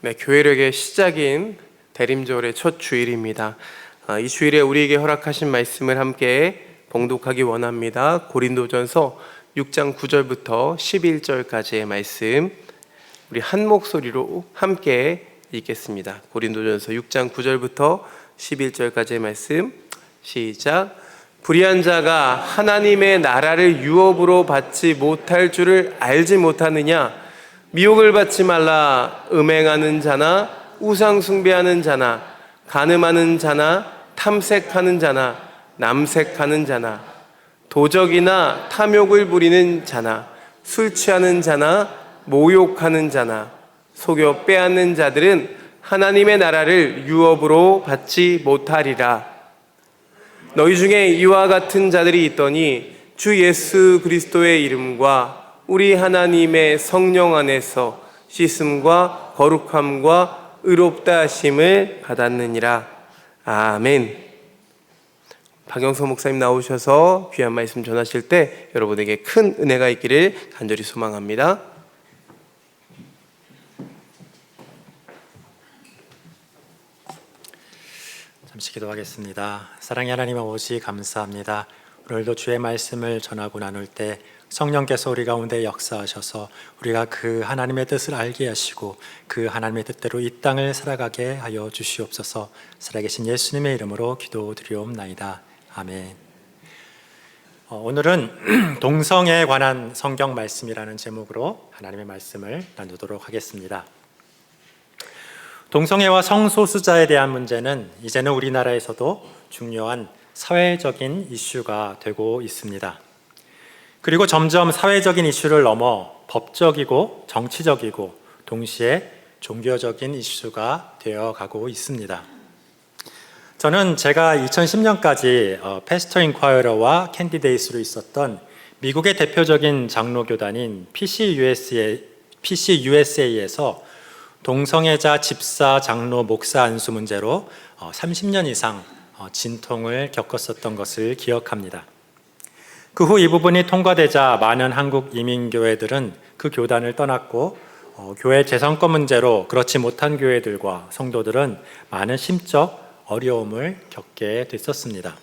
네, 교회력의 시작인 대림절의 첫 주일입니다. 이 주일에 우리에게 허락하신 말씀을 함께 봉독하기 원합니다. 고린도전서 6장 9절부터 11절까지의 말씀, 우리 한 목소리로 함께 읽겠습니다. 고린도전서 6장 9절부터 11절까지의 말씀, 시작. 불의한 자가 하나님의 나라를 유업으로 받지 못할 줄을 알지 못하느냐? 미혹을 받지 말라. 음행하는 자나 우상 숭배하는 자나 간음하는 자나 탐색하는 자나 남색하는 자나 도적이나 탐욕을 부리는 자나 술 취하는 자나 모욕하는 자나 속여 빼앗는 자들은 하나님의 나라를 유업으로 받지 못하리라. 너희 중에 이와 같은 자들이 있더니 주 예수 그리스도의 이름과 우리 하나님의 성령 안에서 씻음과 거룩함과 의롭다 하심을 받았느니라. 아멘. 박영석 목사님 나오셔서 귀한 말씀 전하실 때 여러분에게 큰 은혜가 있기를 간절히 소망합니다. 잠시 기도하겠습니다. 사랑의 하나님 아버지, 감사합니다. 오늘도 주의 말씀을 전하고 나눌 때 성령께서 우리 가운데 역사하셔서 우리가 그 하나님의 뜻을 알게 하시고 그 하나님의 뜻대로 이 땅을 살아가게 하여 주시옵소서. 살아계신 예수님의 이름으로 기도드리옵나이다. 아멘. 오늘은 동성애에 관한 성경 말씀이라는 제목으로 하나님의 말씀을 나누도록 하겠습니다. 동성애와 성소수자에 대한 문제는 이제는 우리나라에서도 중요한 사회적인 이슈가 되고 있습니다. 그리고 점점 사회적인 이슈를 넘어 법적이고 정치적이고 동시에 종교적인 이슈가 되어가고 있습니다. 저는 제가 2010년까지 패스터 인콰이러와 캔디데이스로 있었던 미국의 대표적인 장로교단인 PCUSA에서 동성애자 집사, 장로, 목사 안수 문제로 30년 이상 진통을 겪었었던 것을 기억합니다. 그 후 이 부분이 통과되자 많은 한국 이민교회들은 그 교단을 떠났고 교회 재선권 문제로 그렇지 못한 교회들과 성도들은 많은 심적 어려움을 겪게 됐었습니다.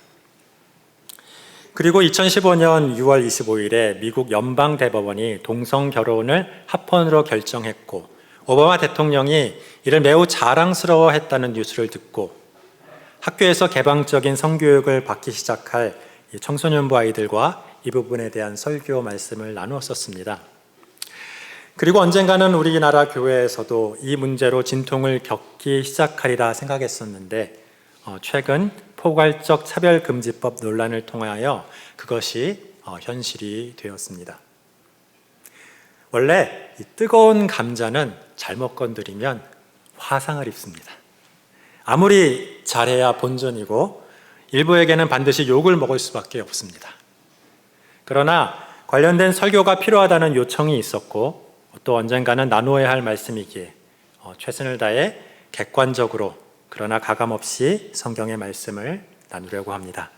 그리고 2015년 6월 25일에 미국 연방대법원이 동성 결혼을 합헌으로 결정했고 오바마 대통령이 이를 매우 자랑스러워했다는 뉴스를 듣고 학교에서 개방적인 성교육을 받기 시작할 청소년부 아이들과 이 부분에 대한 설교 말씀을 나누었었습니다. 그리고 언젠가는 우리나라 교회에서도 이 문제로 진통을 겪기 시작하리라 생각했었는데 최근 포괄적 차별금지법 논란을 통하여 그것이 현실이 되었습니다. 원래 이 뜨거운 감자는 잘못 건드리면 화상을 입습니다. 아무리 잘해야 본전이고 일부에게는 반드시 욕을 먹을 수밖에 없습니다. 그러나 관련된 설교가 필요하다는 요청이 있었고 또 언젠가는 나누어야 할 말씀이기에 최선을 다해 객관적으로 그러나 가감없이 성경의 말씀을 나누려고 합니다.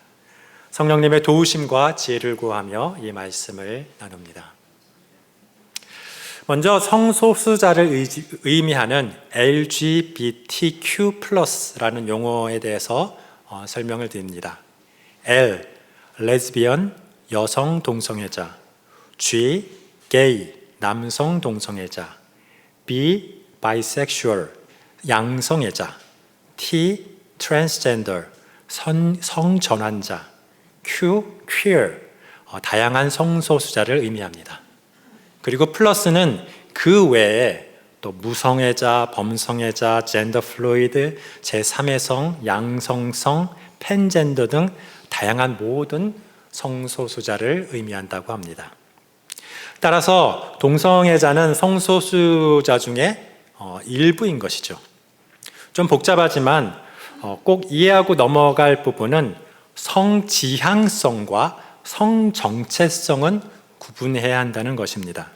성령님의 도우심과 지혜를 구하며 이 말씀을 나눕니다. 먼저 성소수자를 의미하는 LGBTQ+라는 용어에 대해서 설명을 드립니다. L, 레즈비언, 여성 동성애자, G, 게이, 남성 동성애자, B, 바이섹슈얼, 양성애자, T, 트랜스젠더, 성전환자, Q, 퀴어, 다양한 성소수자를 의미합니다. 그리고 플러스는 그 외에 또 무성애자, 범성애자, 젠더 플루이드, 제3의 성, 양성성, 팬젠더 등 다양한 모든 성소수자를 의미한다고 합니다. 따라서 동성애자는 성소수자 중에 일부인 것이죠. 좀 복잡하지만 꼭 이해하고 넘어갈 부분은 성지향성과 성정체성은 구분해야 한다는 것입니다.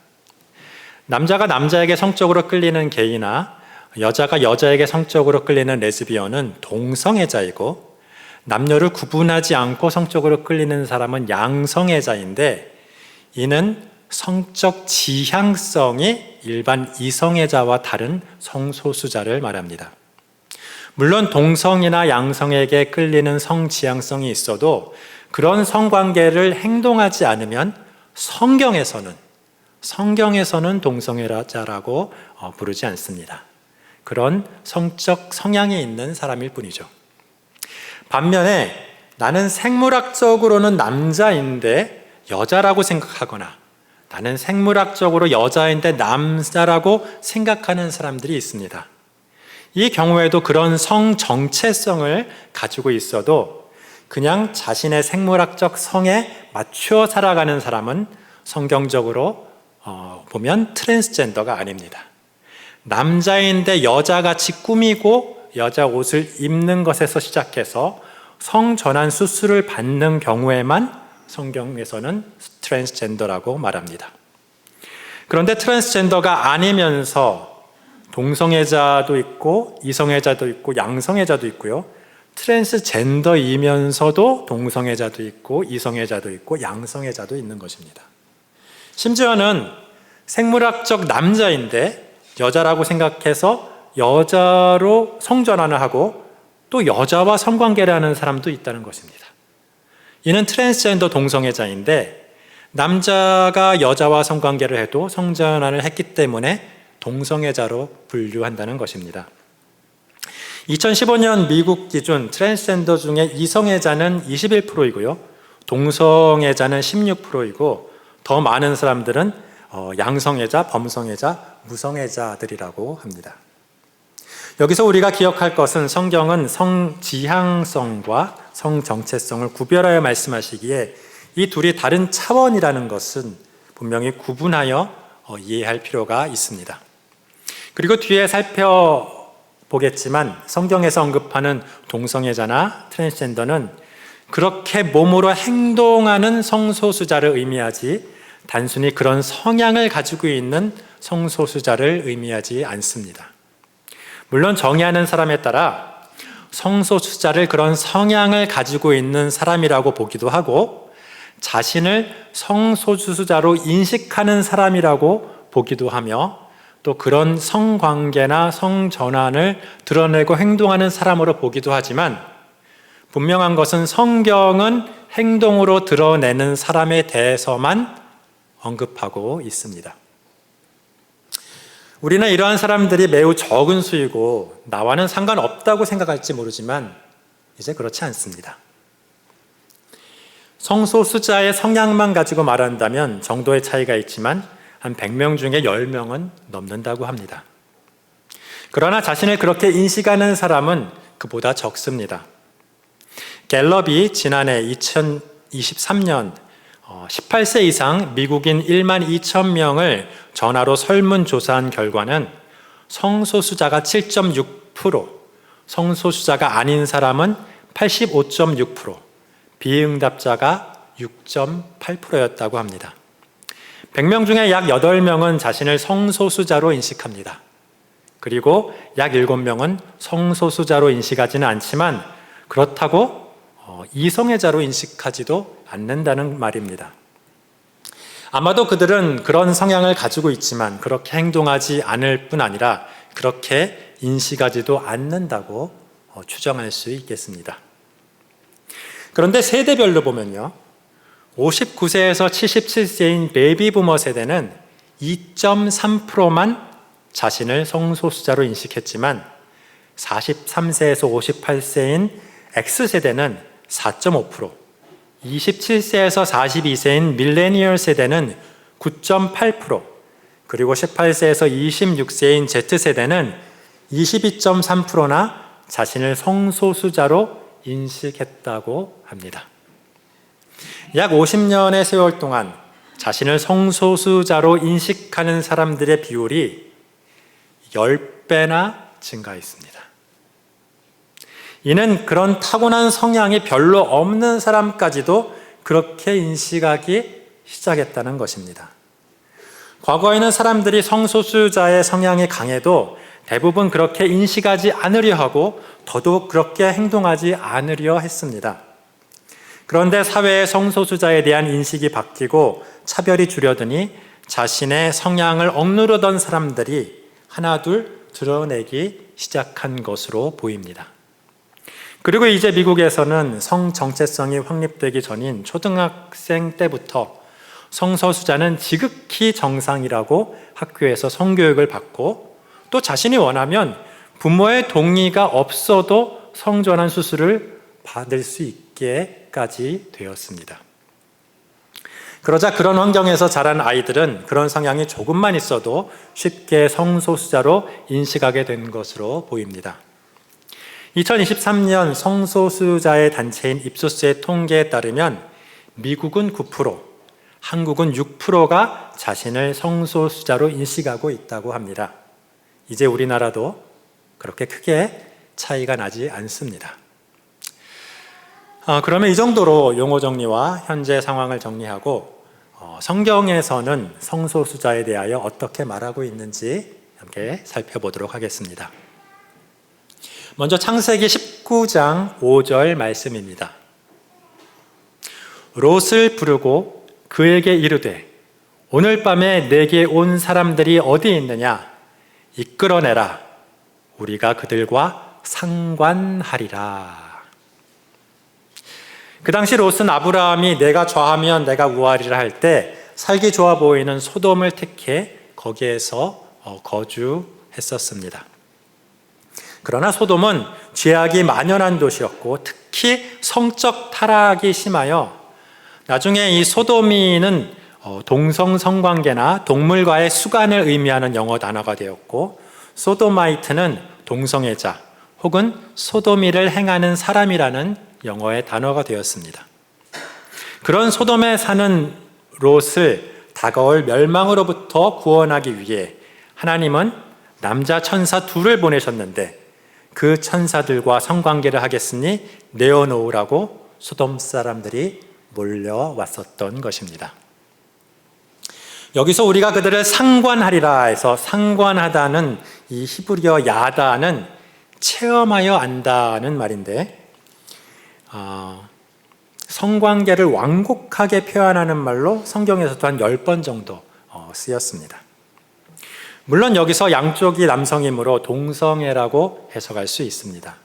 남자가 남자에게 성적으로 끌리는 게이나 여자가 여자에게 성적으로 끌리는 레즈비언은 동성애자이고 남녀를 구분하지 않고 성적으로 끌리는 사람은 양성애자인데 이는 성적 지향성이 일반 이성애자와 다른 성소수자를 말합니다. 물론 동성이나 양성에게 끌리는 성지향성이 있어도 그런 성관계를 행동하지 않으면 성경에서는 동성애자라고 부르지 않습니다. 그런 성적 성향이 있는 사람일 뿐이죠. 반면에 나는 생물학적으로는 남자인데 여자라고 생각하거나 나는 생물학적으로 여자인데 남자라고 생각하는 사람들이 있습니다. 이 경우에도 그런 성 정체성을 가지고 있어도 그냥 자신의 생물학적 성에 맞추어 살아가는 사람은 성경적으로 보면 트랜스젠더가 아닙니다. 남자인데 여자같이 꾸미고 여자 옷을 입는 것에서 시작해서 성전환 수술을 받는 경우에만 성경에서는 트랜스젠더라고 말합니다. 그런데 트랜스젠더가 아니면서 동성애자도 있고 이성애자도 있고 양성애자도 있고요. 트랜스젠더이면서도 동성애자도 있고 이성애자도 있고 양성애자도 있는 것입니다. 심지어는 생물학적 남자인데 여자라고 생각해서 여자로 성전환을 하고 또 여자와 성관계를 하는 사람도 있다는 것입니다. 이는 트랜스젠더 동성애자인데 남자가 여자와 성관계를 해도 성전환을 했기 때문에 동성애자로 분류한다는 것입니다. 2015년 미국 기준 트랜스젠더 중에 이성애자는 21%이고요. 동성애자는 16%이고 더 많은 사람들은 양성애자, 범성애자, 무성애자들이라고 합니다. 여기서 우리가 기억할 것은 성경은 성지향성과 성정체성을 구별하여 말씀하시기에 이 둘이 다른 차원이라는 것은 분명히 구분하여 이해할 필요가 있습니다. 그리고 뒤에 살펴보겠지만 성경에서 언급하는 동성애자나 트랜스젠더는 그렇게 몸으로 행동하는 성소수자를 의미하지 단순히 그런 성향을 가지고 있는 성소수자를 의미하지 않습니다. 물론 정의하는 사람에 따라 성소수자를 그런 성향을 가지고 있는 사람이라고 보기도 하고 자신을 성소수자로 인식하는 사람이라고 보기도 하며 또 그런 성관계나 성전환을 드러내고 행동하는 사람으로 보기도 하지만 분명한 것은 성경은 행동으로 드러내는 사람에 대해서만 언급하고 있습니다. 우리는 이러한 사람들이 매우 적은 수이고 나와는 상관없다고 생각할지 모르지만 이제 그렇지 않습니다. 성소수자의 성향만 가지고 말한다면 정도의 차이가 있지만 한 100명 중에 10명은 넘는다고 합니다. 그러나 자신을 그렇게 인식하는 사람은 그보다 적습니다. 갤럽이 지난해 2023년 18세 이상 미국인 1만 2천 명을 전화로 설문조사한 결과는 성소수자가 7.6%, 성소수자가 아닌 사람은 85.6%, 비응답자가 6.8%였다고 합니다. 100명 중에 약 8명은 자신을 성소수자로 인식합니다. 그리고 약 7명은 성소수자로 인식하지는 않지만 그렇다고 이성애자로 인식하지도 않는다는 말입니다. 아마도 그들은 그런 성향을 가지고 있지만 그렇게 행동하지 않을 뿐 아니라 그렇게 인식하지도 않는다고 추정할 수 있겠습니다. 그런데 세대별로 보면요. 59세에서 77세인 베이비부머 세대는 2.3%만 자신을 성소수자로 인식했지만 43세에서 58세인 X세대는 4.5%, 27세에서 42세인 밀레니얼 세대는 9.8%, 그리고 18세에서 26세인 Z세대는 22.3%나 자신을 성소수자로 인식했다고 합니다. 약 50년의 세월 동안 자신을 성소수자로 인식하는 사람들의 비율이 10배나 증가했습니다. 이는 그런 타고난 성향이 별로 없는 사람까지도 그렇게 인식하기 시작했다는 것입니다. 과거에는 사람들이 성소수자의 성향이 강해도 대부분 그렇게 인식하지 않으려 하고 더더욱 그렇게 행동하지 않으려 했습니다. 그런데 사회의 성소수자에 대한 인식이 바뀌고 차별이 줄어드니 자신의 성향을 억누르던 사람들이 하나둘 드러내기 시작한 것으로 보입니다. 그리고 이제 미국에서는 성 정체성이 확립되기 전인 초등학생 때부터 성소수자는 지극히 정상이라고 학교에서 성교육을 받고, 또 자신이 원하면 부모의 동의가 없어도 성전환 수술을 받을 수 있게까지 되었습니다. 그러자 그런 환경에서 자란 아이들은 그런 성향이 조금만 있어도 쉽게 성소수자로 인식하게 된 것으로 보입니다. 2023년 성소수자의 단체인 입소스의 통계에 따르면 미국은 9%, 한국은 6%가 자신을 성소수자로 인식하고 있다고 합니다. 이제 우리나라도 그렇게 크게 차이가 나지 않습니다. 그러면 이 정도로 용어 정리와 현재 상황을 정리하고 성경에서는 성소수자에 대하여 어떻게 말하고 있는지 함께 살펴보도록 하겠습니다. 먼저 창세기 19장 5절 말씀입니다. 롯을 부르고 그에게 이르되 오늘 밤에 내게 온 사람들이 어디 있느냐 이끌어내라 우리가 그들과 상관하리라. 그 당시 롯은 아브라함이 내가 좌하면 내가 우하리라 할 때 살기 좋아 보이는 소돔을 택해 거기에서 거주했었습니다. 그러나 소돔은 죄악이 만연한 도시였고 특히 성적 타락이 심하여 나중에 이 소돔이는 동성 성관계나 동물과의 수간을 의미하는 영어 단어가 되었고, 소도마이트는 동성애자 혹은 소도미를 행하는 사람이라는 영어의 단어가 되었습니다. 그런 소돔에 사는 롯을 다가올 멸망으로부터 구원하기 위해 하나님은 남자 천사 둘을 보내셨는데 그 천사들과 성관계를 하겠으니 내어놓으라고 소돔 사람들이 몰려왔었던 것입니다. 여기서 우리가 그들을 상관하리라 해서 상관하다는 이 히브리어 야다는 체험하여 안다는 말인데, 성관계를 완곡하게 표현하는 말로 성경에서도 한 10번 정도 쓰였습니다. 물론 여기서 양쪽이 남성이므로 동성애라고 해석할 수 있습니다.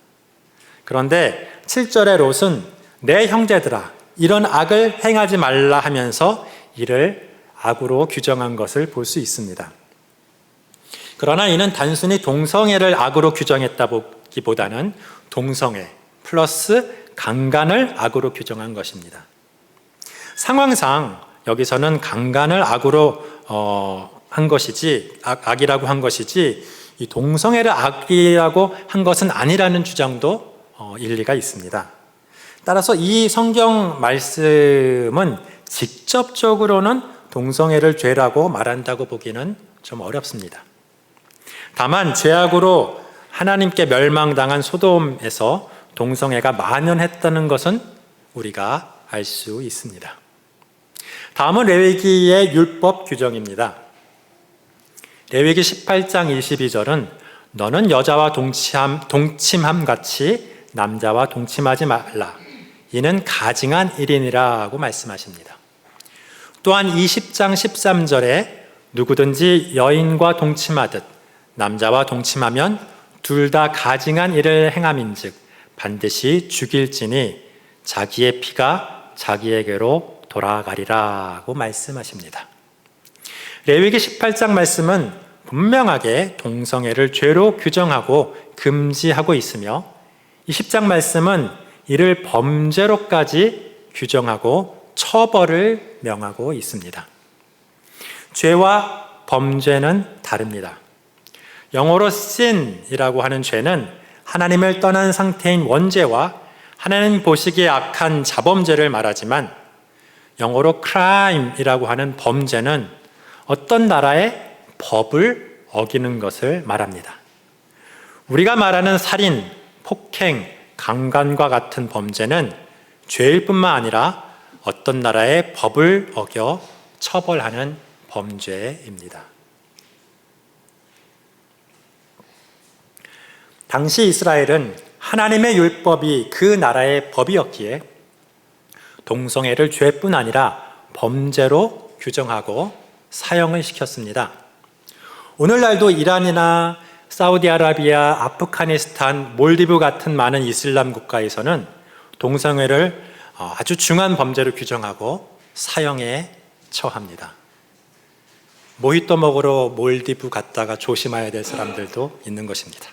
그런데 7절의 롯은 내 형제들아 이런 악을 행하지 말라 하면서 이를 악으로 규정한 것을 볼 수 있습니다. 그러나 이는 단순히 동성애를 악으로 규정했다기보다는 동성애 플러스 강간을 악으로 규정한 것입니다. 상황상 여기서는 강간을 악으로 한 것이지, 악이라고 한 것이지 이 동성애를 악이라고 한 것은 아니라는 주장도 일리가 있습니다. 따라서 이 성경 말씀은 직접적으로는 동성애를 죄라고 말한다고 보기는 좀 어렵습니다. 다만 죄악으로 하나님께 멸망당한 소돔에서 동성애가 만연했다는 것은 우리가 알 수 있습니다. 다음은 레위기의 율법 규정입니다. 레위기 18장 22절은 너는 여자와 동침함 같이 남자와 동침하지 말라. 이는 가증한 일이니라고 말씀하십니다. 또한 20장 13절에 누구든지 여인과 동침하듯 남자와 동침하면 둘 다 가증한 일을 행함인즉 반드시 죽일지니 자기의 피가 자기에게로 돌아가리라고 말씀하십니다. 레위기 18장 말씀은 분명하게 동성애를 죄로 규정하고 금지하고 있으며 20장 말씀은 이를 범죄로까지 규정하고 처벌을 명하고 있습니다. 죄와 범죄는 다릅니다. 영어로 sin이라고 하는 죄는 하나님을 떠난 상태인 원죄와 하나님 보시기에 악한 자범죄를 말하지만 영어로 crime이라고 하는 범죄는 어떤 나라의 법을 어기는 것을 말합니다. 우리가 말하는 살인, 폭행, 강간과 같은 범죄는 죄일 뿐만 아니라 어떤 나라의 법을 어겨 처벌하는 범죄입니다. 당시 이스라엘은 하나님의 율법이 그 나라의 법이었기에 동성애를 죄뿐 아니라 범죄로 규정하고 사형을 시켰습니다. 오늘날도 이란이나 사우디아라비아, 아프가니스탄, 몰디브 같은 많은 이슬람 국가에서는 동성애를 아주 중한 범죄로 규정하고 사형에 처합니다. 모히또 먹으러 몰디브 갔다가 조심해야 될 사람들도 있는 것입니다.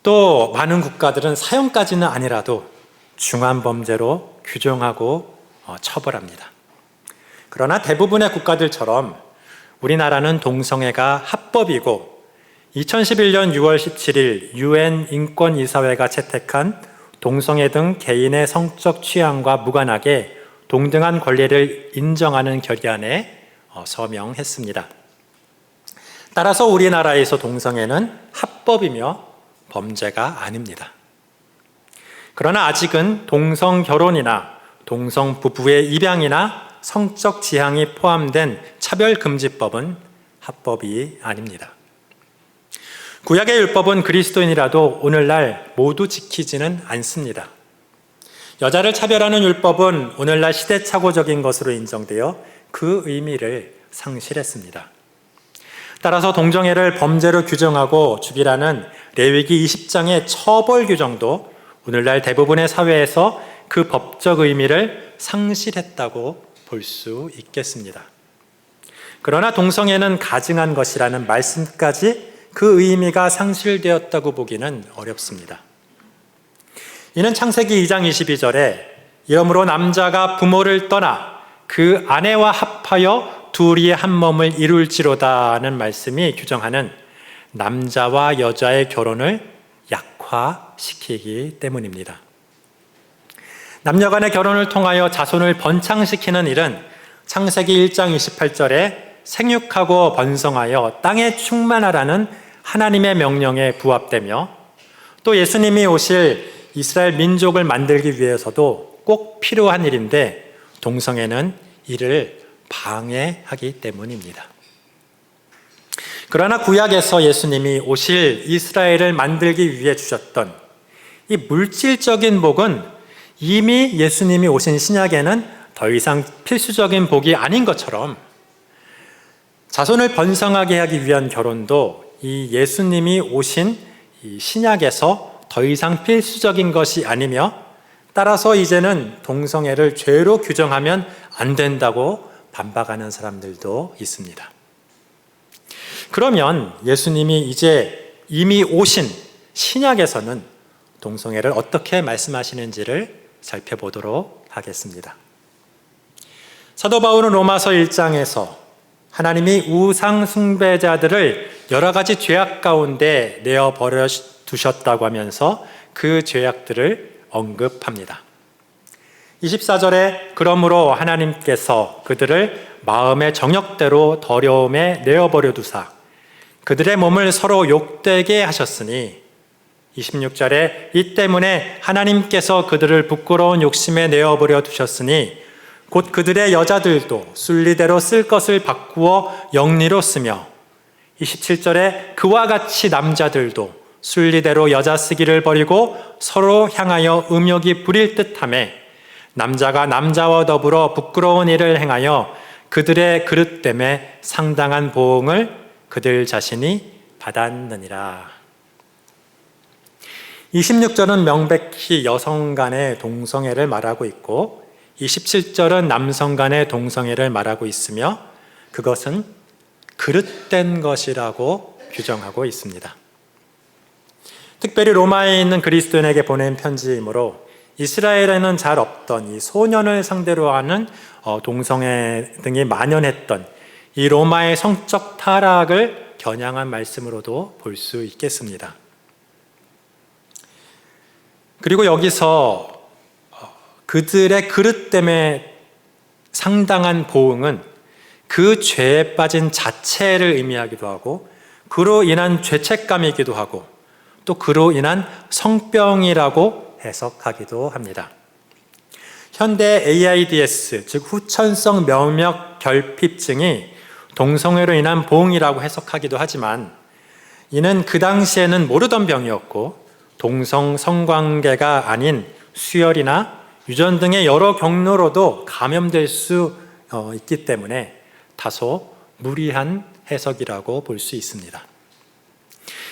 또 많은 국가들은 사형까지는 아니라도 중한 범죄로 규정하고 처벌합니다. 그러나 대부분의 국가들처럼 우리나라는 동성애가 합법이고 2011년 6월 17일 UN 인권이사회가 채택한 동성애 등 개인의 성적 취향과 무관하게 동등한 권리를 인정하는 결의안에 서명했습니다. 따라서 우리나라에서 동성애는 합법이며 범죄가 아닙니다. 그러나 아직은 동성 결혼이나 동성 부부의 입양이나 성적 지향이 포함된 차별금지법은 합법이 아닙니다. 구약의 율법은 그리스도인이라도 오늘날 모두 지키지는 않습니다. 여자를 차별하는 율법은 오늘날 시대착오적인 것으로 인정되어 그 의미를 상실했습니다. 따라서 동정애를 범죄로 규정하고 죽이라는 레위기 20장의 처벌 규정도 오늘날 대부분의 사회에서 그 법적 의미를 상실했다고 볼 수 있겠습니다. 그러나 동성애는 가증한 것이라는 말씀까지 그 의미가 상실되었다고 보기는 어렵습니다. 이는 창세기 2장 22절에 이러므로 남자가 부모를 떠나 그 아내와 합하여 둘이 한 몸을 이룰지로다는 말씀이 규정하는 남자와 여자의 결혼을 약화시키기 때문입니다. 남녀 간의 결혼을 통하여 자손을 번창시키는 일은 창세기 1장 28절에 생육하고 번성하여 땅에 충만하라는 하나님의 명령에 부합되며 또 예수님이 오실 이스라엘 민족을 만들기 위해서도 꼭 필요한 일인데 동성애는 이를 방해하기 때문입니다. 그러나 구약에서 예수님이 오실 이스라엘을 만들기 위해 주셨던 이 물질적인 복은 이미 예수님이 오신 신약에는 더 이상 필수적인 복이 아닌 것처럼 자손을 번성하게 하기 위한 결혼도 이 예수님이 오신 이 신약에서 더 이상 필수적인 것이 아니며 따라서 이제는 동성애를 죄로 규정하면 안 된다고 반박하는 사람들도 있습니다. 그러면 예수님이 이제 이미 오신 신약에서는 동성애를 어떻게 말씀하시는지를 살펴보도록 하겠습니다. 사도 바울은 로마서 1장에서 하나님이 우상 숭배자들을 여러 가지 죄악 가운데 내어버려 두셨다고 하면서 그 죄악들을 언급합니다. 24절에 그러므로 하나님께서 그들을 마음의 정욕대로 더러움에 내어버려 두사 그들의 몸을 서로 욕되게 하셨으니 26절에 이 때문에 하나님께서 그들을 부끄러운 욕심에 내어버려 두셨으니 곧 그들의 여자들도 순리대로 쓸 것을 바꾸어 영리로 쓰며 27절에 그와 같이 남자들도 순리대로 여자 쓰기를 버리고 서로 향하여 음욕이 부릴 듯하며 남자가 남자와 더불어 부끄러운 일을 행하여 그들의 그릇됨에 상당한 보응을 그들 자신이 받았느니라. 26절은 명백히 여성 간의 동성애를 말하고 있고 27절은 남성 간의 동성애를 말하고 있으며 그것은 그릇된 것이라고 규정하고 있습니다. 특별히 로마에 있는 그리스도인에게 보낸 편지이므로 이스라엘에는 잘 없던 이 소년을 상대로 하는 동성애 등이 만연했던 이 로마의 성적 타락을 겨냥한 말씀으로도 볼 수 있겠습니다. 그리고 여기서 그들의 그릇됨에 상당한 보응은 그 죄에 빠진 자체를 의미하기도 하고 그로 인한 죄책감이기도 하고 또 그로 인한 성병이라고 해석하기도 합니다. 현대 AIDS, 즉 후천성 면역 결핍증이 동성애로 인한 보응이라고 해석하기도 하지만 이는 그 당시에는 모르던 병이었고 동성 성관계가 아닌 수혈이나 유전 등의 여러 경로로도 감염될 수 있기 때문에 다소 무리한 해석이라고 볼 수 있습니다.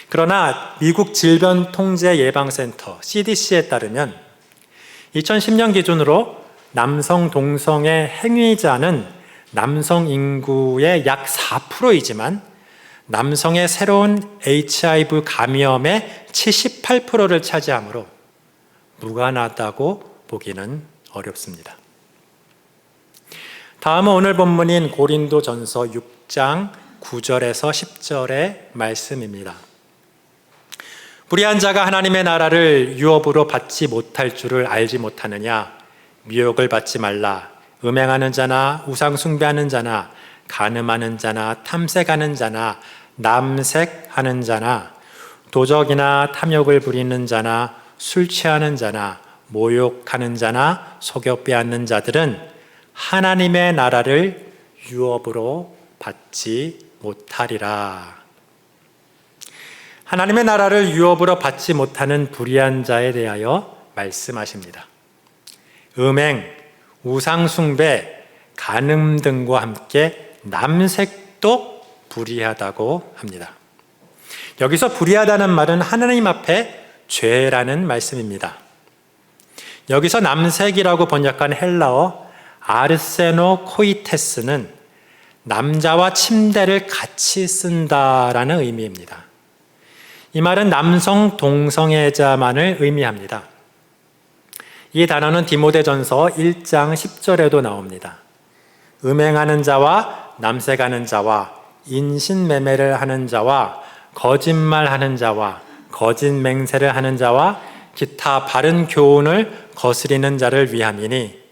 그러나 미국 질병통제예방센터 CDC에 따르면 2010년 기준으로 남성 동성애 행위자는 남성 인구의 약 4%이지만 남성의 새로운 HIV 감염의 78%를 차지하므로 무관하다고 보기는 어렵습니다. 다음은 오늘 본문인 고린도전서 6장 9절에서 10절의 말씀입니다. 불의한 자가 하나님의 나라를 유업으로 받지 못할 줄을 알지 못하느냐? 미혹을 받지 말라. 음행하는 자나 우상 숭배하는 자나 간음하는 자나 탐색하는 자나 남색하는 자나 도적이나 탐욕을 부리는 자나 술 취하는 자나 모욕하는 자나 속여 빼앗는 자들은 하나님의 나라를 유업으로 받지 못하리라. 하나님의 나라를 유업으로 받지 못하는 불의한 자에 대하여 말씀하십니다. 음행, 우상숭배, 간음 등과 함께 남색도 불의하다고 합니다. 여기서 불의하다는 말은 하나님 앞에 죄라는 말씀입니다. 여기서 남색이라고 번역한 헬라어 아르세노코이테스는 남자와 침대를 같이 쓴다라는 의미입니다. 이 말은 남성 동성애자만을 의미합니다. 이 단어는 디모데전서 1장 10절에도 나옵니다. 음행하는 자와 남색하는 자와 인신매매를 하는 자와 거짓말하는 자와 거짓 맹세를 하는 자와 기타 바른 교훈을 거스리는 자를 위함이니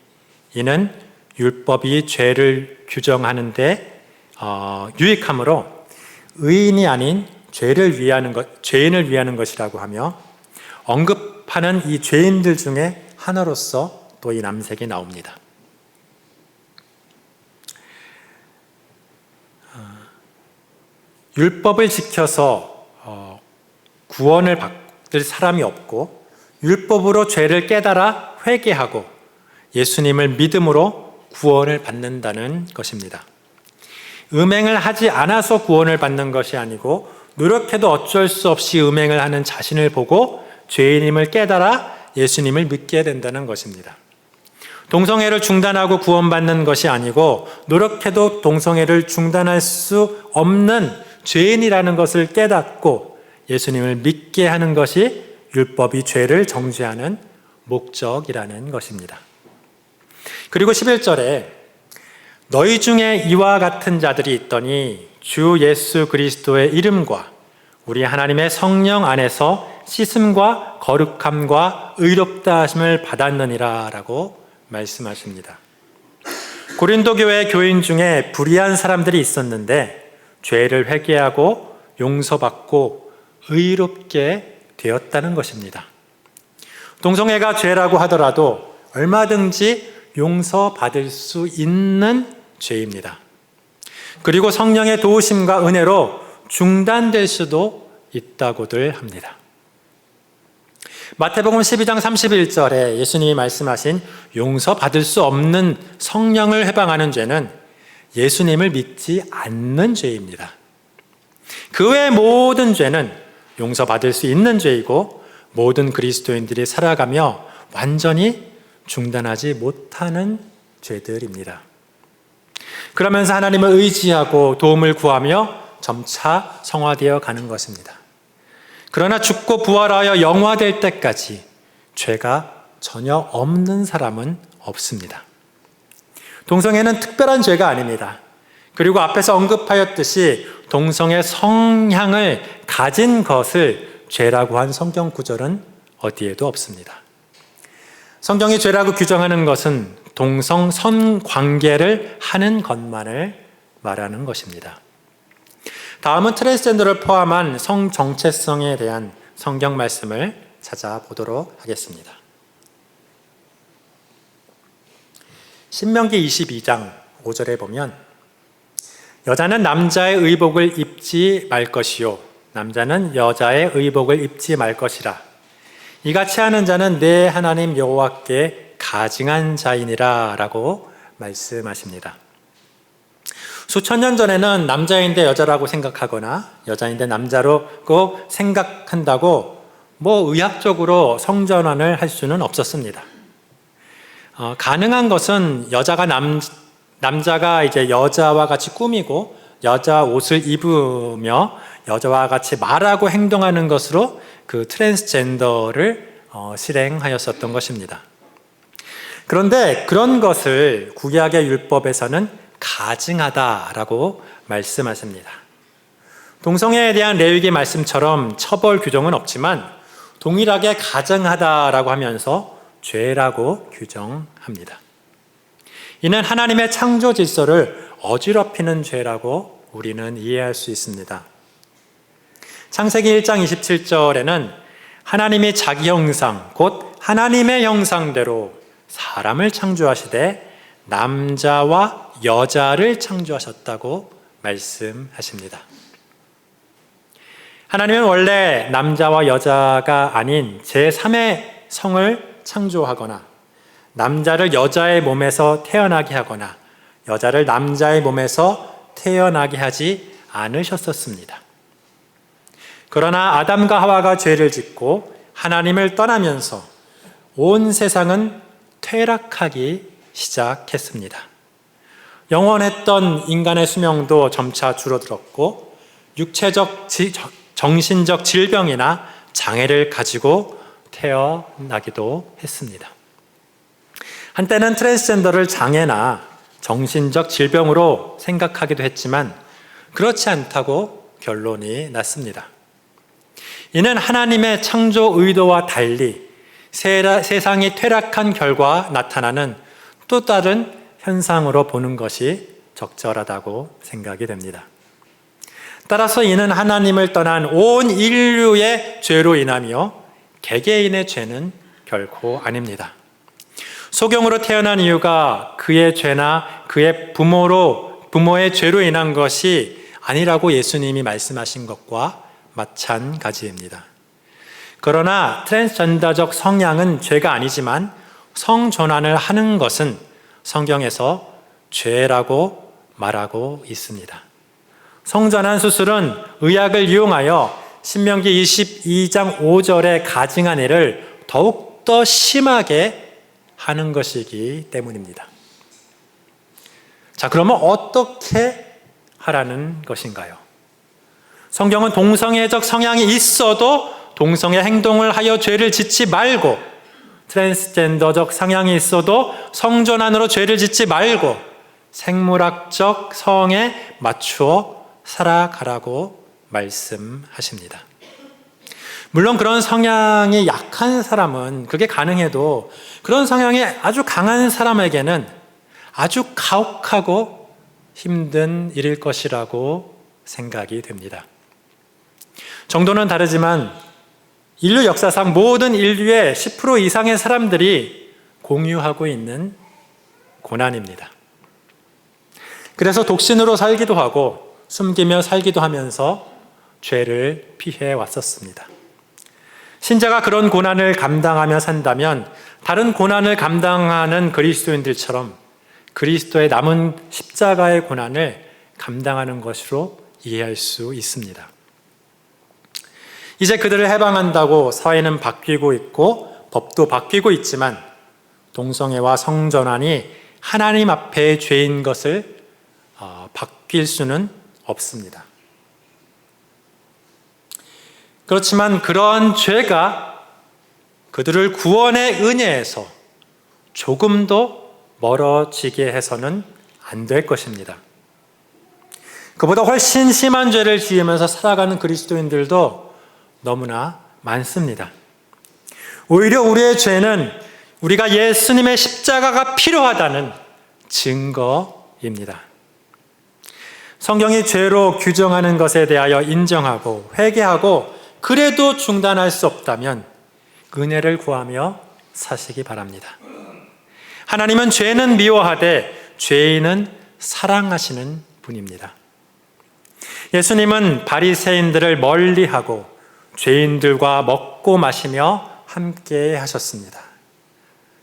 이는 율법이 죄를 규정하는 데 유익하므로 의인이 아닌 죄인을 위하는 것이라고 하며 언급하는 이 죄인들 중에 하나로서 또 이 남색이 나옵니다. 율법을 지켜서 구원을 받을 사람이 없고 율법으로 죄를 깨달아 회개하고 예수님을 믿음으로 구원을 받는다는 것입니다. 음행을 하지 않아서 구원을 받는 것이 아니고 노력해도 어쩔 수 없이 음행을 하는 자신을 보고 죄인임을 깨달아 예수님을 믿게 된다는 것입니다. 동성애를 중단하고 구원받는 것이 아니고 노력해도 동성애를 중단할 수 없는 죄인이라는 것을 깨닫고 예수님을 믿게 하는 것이 율법이 죄를 정죄하는 목적이라는 것입니다. 그리고 11절에 너희 중에 이와 같은 자들이 있더니 주 예수 그리스도의 이름과 우리 하나님의 성령 안에서 씻음과 거룩함과 의롭다 하심을 받았느니라 라고 말씀하십니다. 고린도 교회 교인 중에 불의한 사람들이 있었는데 죄를 회개하고 용서받고 의롭게 되었다는 것입니다. 동성애가 죄라고 하더라도 얼마든지 용서받을 수 있는 죄입니다. 그리고 성령의 도우심과 은혜로 중단될 수도 있다고들 합니다. 마태복음 12장 31절에 예수님이 말씀하신 용서받을 수 없는 성령을 해방하는 죄는 예수님을 믿지 않는 죄입니다. 그 외의 모든 죄는 용서받을 수 있는 죄이고 모든 그리스도인들이 살아가며 완전히 중단하지 못하는 죄들입니다. 그러면서 하나님을 의지하고 도움을 구하며 점차 성화되어 가는 것입니다. 그러나 죽고 부활하여 영화될 때까지 죄가 전혀 없는 사람은 없습니다. 동성애는 특별한 죄가 아닙니다. 그리고 앞에서 언급하였듯이 동성애 성향을 가진 것을 죄라고 한 성경 구절은 어디에도 없습니다. 성경이 죄라고 규정하는 것은 동성 선관계를 하는 것만을 말하는 것입니다. 다음은 트랜스젠더를 포함한 성 정체성에 대한 성경 말씀을 찾아보도록 하겠습니다. 신명기 22장 5절에 보면 여자는 남자의 의복을 입지 말 것이요 남자는 여자의 의복을 입지 말 것이라 이같이 하는 자는 내 하나님 여호와께 가증한 자이니라 라고 말씀하십니다. 수천 년 전에는 남자인데 여자라고 생각하거나 여자인데 남자라고 생각한다고 의학적으로 성전환을 할 수는 없었습니다. 가능한 것은 남자가 이제 여자와 같이 꾸미고 여자 옷을 입으며 여자와 같이 말하고 행동하는 것으로 그 트랜스젠더를 실행하였었던 것입니다. 그런데 그런 것을 구약의 율법에서는 가증하다라고 말씀하십니다. 동성애에 대한 레위기 말씀처럼 처벌 규정은 없지만 동일하게 가증하다라고 하면서 죄라고 규정합니다. 이는 하나님의 창조 질서를 어지럽히는 죄라고 우리는 이해할 수 있습니다. 창세기 1장 27절에는 하나님이 자기 형상, 곧 하나님의 형상대로 사람을 창조하시되 남자와 여자를 창조하셨다고 말씀하십니다. 하나님은 원래 남자와 여자가 아닌 제3의 성을 창조하거나 남자를 여자의 몸에서 태어나게 하거나 여자를 남자의 몸에서 태어나게 하지 않으셨었습니다. 그러나 아담과 하와가 죄를 짓고 하나님을 떠나면서 온 세상은 퇴락하기 시작했습니다. 영원했던 인간의 수명도 점차 줄어들었고 육체적, 정신적 질병이나 장애를 가지고 태어나기도 했습니다. 한때는 트랜스젠더를 장애나 정신적 질병으로 생각하기도 했지만 그렇지 않다고 결론이 났습니다. 이는 하나님의 창조 의도와 달리 세상이 퇴락한 결과 나타나는 또 다른 현상으로 보는 것이 적절하다고 생각이 됩니다. 따라서 이는 하나님을 떠난 온 인류의 죄로 인하며 개개인의 죄는 결코 아닙니다. 소경으로 태어난 이유가 그의 죄나 그의 부모의 죄로 인한 것이 아니라고 예수님이 말씀하신 것과 마찬가지입니다. 그러나 트랜스젠더적 성향은 죄가 아니지만 성전환을 하는 것은 성경에서 죄라고 말하고 있습니다. 성전환 수술은 의학을 이용하여 신명기 22장 5절에 가증한 애를 더욱더 심하게 하는 것이기 때문입니다. 자, 그러면 어떻게 하라는 것인가요? 성경은 동성애적 성향이 있어도 동성애 행동을 하여 죄를 짓지 말고, 트랜스젠더적 성향이 있어도 성전환으로 죄를 짓지 말고 생물학적 성에 맞추어 살아가라고 말씀하십니다. 물론 그런 성향이 약한 사람은 그게 가능해도 그런 성향이 아주 강한 사람에게는 아주 가혹하고 힘든 일일 것이라고 생각이 됩니다. 정도는 다르지만 인류 역사상 모든 인류의 10% 이상의 사람들이 공유하고 있는 고난입니다. 그래서 독신으로 살기도 하고 숨기며 살기도 하면서 죄를 피해 왔었습니다. 신자가 그런 고난을 감당하며 산다면 다른 고난을 감당하는 그리스도인들처럼 그리스도의 남은 십자가의 고난을 감당하는 것으로 이해할 수 있습니다. 이제 그들을 해방한다고 사회는 바뀌고 있고 법도 바뀌고 있지만 동성애와 성전환이 하나님 앞에 죄인 것을 바뀔 수는 없습니다. 그렇지만 그런 죄가 그들을 구원의 은혜에서 조금도 멀어지게 해서는 안 될 것입니다. 그보다 훨씬 심한 죄를 지으면서 살아가는 그리스도인들도 너무나 많습니다. 오히려 우리의 죄는 우리가 예수님의 십자가가 필요하다는 증거입니다. 성경이 죄로 규정하는 것에 대하여 인정하고 회개하고 그래도 중단할 수 없다면 은혜를 구하며 사시기 바랍니다. 하나님은 죄는 미워하되 죄인은 사랑하시는 분입니다. 예수님은 바리새인들을 멀리하고 죄인들과 먹고 마시며 함께 하셨습니다.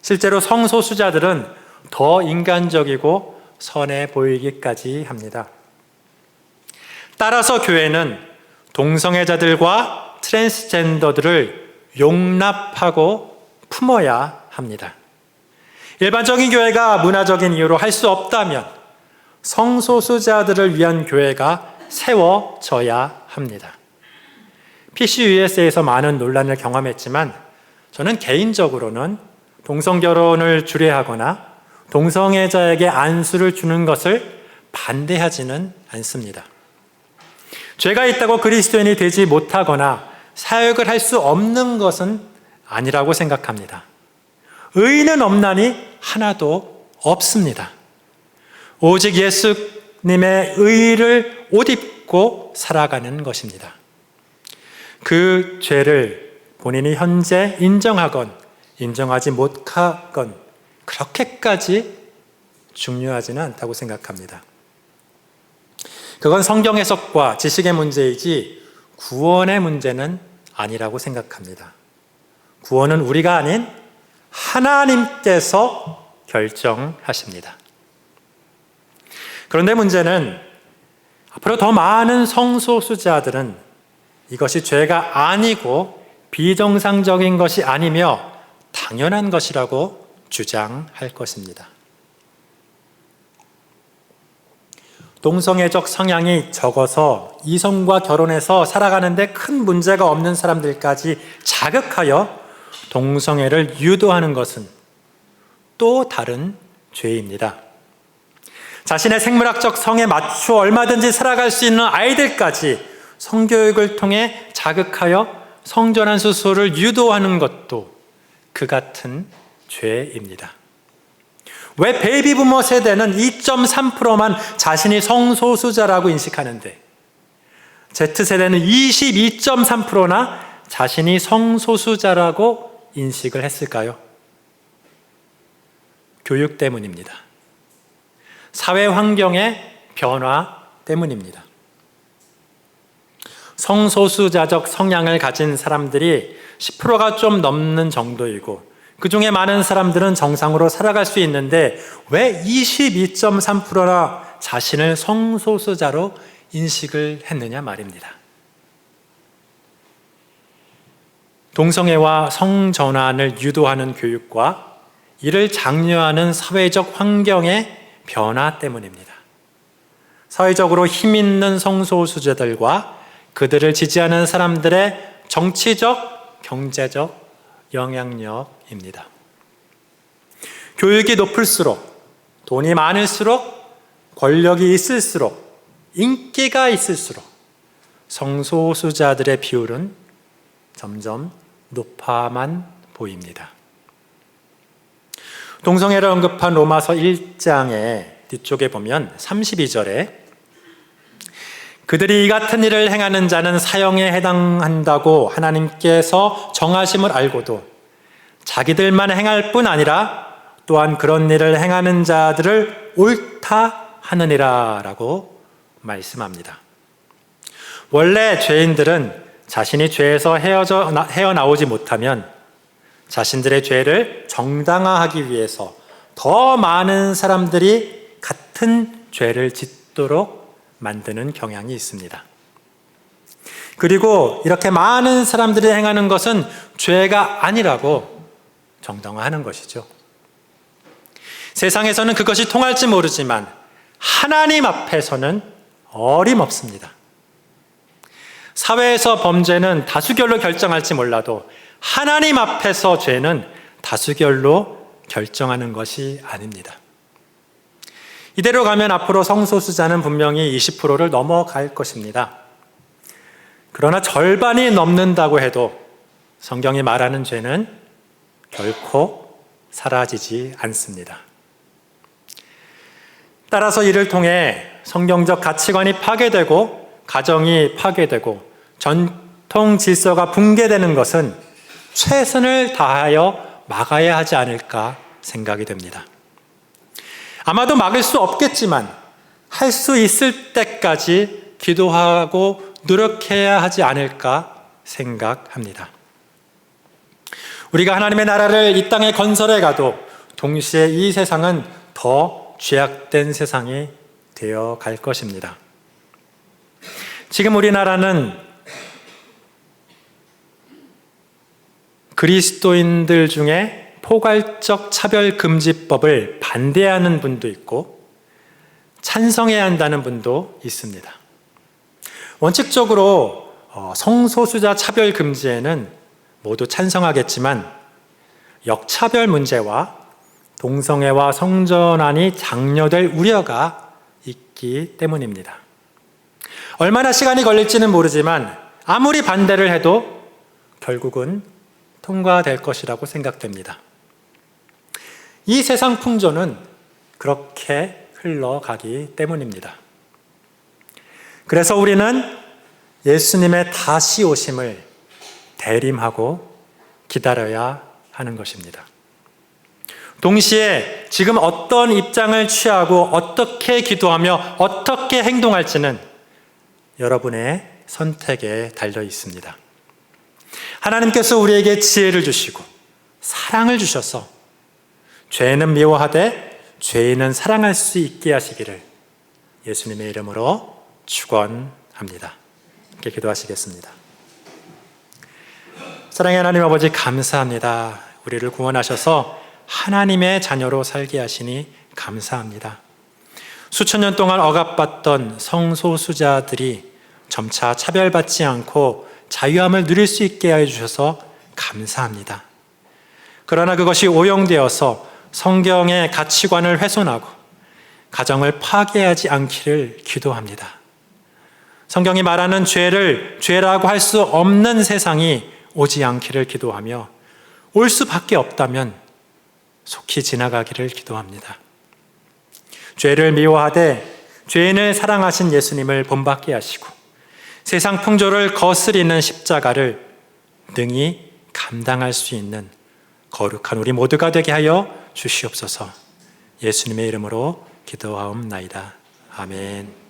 실제로 성소수자들은 더 인간적이고 선해 보이기까지 합니다. 따라서 교회는 동성애자들과 트랜스젠더들을 용납하고 품어야 합니다. 일반적인 교회가 문화적인 이유로 할 수 없다면 성소수자들을 위한 교회가 세워져야 합니다. PCUSA에서 많은 논란을 경험했지만 저는 개인적으로는 동성결혼을 주례하거나 동성애자에게 안수를 주는 것을 반대하지는 않습니다. 죄가 있다고 그리스도인이 되지 못하거나 사역을 할 수 없는 것은 아니라고 생각합니다. 의인은 없나니 하나도 없습니다. 오직 예수님의 의를 옷 입고 살아가는 것입니다. 그 죄를 본인이 현재 인정하건 인정하지 못하건 그렇게까지 중요하지는 않다고 생각합니다. 그건 성경 해석과 지식의 문제이지 구원의 문제는 아니라고 생각합니다. 구원은 우리가 아닌 하나님께서 결정하십니다. 그런데 문제는 앞으로 더 많은 성소수자들은 이것이 죄가 아니고 비정상적인 것이 아니며 당연한 것이라고 주장할 것입니다. 동성애적 성향이 적어서 이성과 결혼해서 살아가는데 큰 문제가 없는 사람들까지 자극하여 동성애를 유도하는 것은 또 다른 죄입니다. 자신의 생물학적 성에 맞추어 얼마든지 살아갈 수 있는 아이들까지 성교육을 통해 자극하여 성전환 수술을 유도하는 것도 그 같은 죄입니다. 왜 베이비부머 세대는 2.3%만 자신이 성소수자라고 인식하는데 Z세대는 22.3%나 자신이 성소수자라고 인식을 했을까요? 교육 때문입니다. 사회 환경의 변화 때문입니다. 성소수자적 성향을 가진 사람들이 10%가 좀 넘는 정도이고 그 중에 많은 사람들은 정상으로 살아갈 수 있는데 왜 22.3%나 자신을 성소수자로 인식을 했느냐 말입니다. 동성애와 성전환을 유도하는 교육과 이를 장려하는 사회적 환경의 변화 때문입니다. 사회적으로 힘 있는 성소수자들과 그들을 지지하는 사람들의 정치적, 경제적 영향력입니다. 교육이 높을수록, 돈이 많을수록, 권력이 있을수록, 인기가 있을수록 성소수자들의 비율은 점점 높아만 보입니다. 동성애를 언급한 로마서 1장의 뒤쪽에 보면 32절에 그들이 이 같은 일을 행하는 자는 사형에 해당한다고 하나님께서 정하심을 알고도 자기들만 행할 뿐 아니라 또한 그런 일을 행하는 자들을 옳다 하느니라 라고 말씀합니다. 원래 죄인들은 자신이 죄에서 헤어나오지 못하면 자신들의 죄를 정당화하기 위해서 더 많은 사람들이 같은 죄를 짓도록 만드는 경향이 있습니다. 그리고 이렇게 많은 사람들이 행하는 것은 죄가 아니라고 정당화하는 것이죠. 세상에서는 그것이 통할지 모르지만 하나님 앞에서는 어림없습니다. 사회에서 범죄는 다수결로 결정할지 몰라도 하나님 앞에서 죄는 다수결로 결정하는 것이 아닙니다. 이대로 가면 앞으로 성소수자는 분명히 20%를 넘어갈 것입니다. 그러나 절반이 넘는다고 해도 성경이 말하는 죄는 결코 사라지지 않습니다. 따라서 이를 통해 성경적 가치관이 파괴되고 가정이 파괴되고 전통 질서가 붕괴되는 것은 최선을 다하여 막아야 하지 않을까 생각이 됩니다. 아마도 막을 수 없겠지만 할 수 있을 때까지 기도하고 노력해야 하지 않을까 생각합니다. 우리가 하나님의 나라를 이 땅에 건설해 가도 동시에 이 세상은 더 죄악된 세상이 되어 갈 것입니다. 지금 우리나라는 그리스도인들 중에 포괄적 차별금지법을 반대하는 분도 있고 찬성해야 한다는 분도 있습니다. 원칙적으로 성소수자 차별금지에는 모두 찬성하겠지만 역차별 문제와 동성애와 성전환이 장려될 우려가 있기 때문입니다. 얼마나 시간이 걸릴지는 모르지만 아무리 반대를 해도 결국은 통과될 것이라고 생각됩니다. 이 세상 풍조는 그렇게 흘러가기 때문입니다. 그래서 우리는 예수님의 다시 오심을 대림하고 기다려야 하는 것입니다. 동시에 지금 어떤 입장을 취하고 어떻게 기도하며 어떻게 행동할지는 여러분의 선택에 달려 있습니다. 하나님께서 우리에게 지혜를 주시고 사랑을 주셔서 죄는 미워하되 죄인은 사랑할 수 있게 하시기를 예수님의 이름으로 축원합니다. 이렇게 기도하시겠습니다. 사랑의 하나님 아버지, 감사합니다. 우리를 구원하셔서 하나님의 자녀로 살게 하시니 감사합니다. 수천 년 동안 억압받던 성소수자들이 점차 차별받지 않고 자유함을 누릴 수 있게 해주셔서 감사합니다. 그러나 그것이 오용되어서 성경의 가치관을 훼손하고 가정을 파괴하지 않기를 기도합니다. 성경이 말하는 죄를 죄라고 할 수 없는 세상이 오지 않기를 기도하며 올 수밖에 없다면 속히 지나가기를 기도합니다. 죄를 미워하되 죄인을 사랑하신 예수님을 본받게 하시고 세상 풍조를 거스리는 십자가를 능히 감당할 수 있는 거룩한 우리 모두가 되게 하여 주시옵소서. 예수님의 이름으로 기도하옵나이다. 아멘.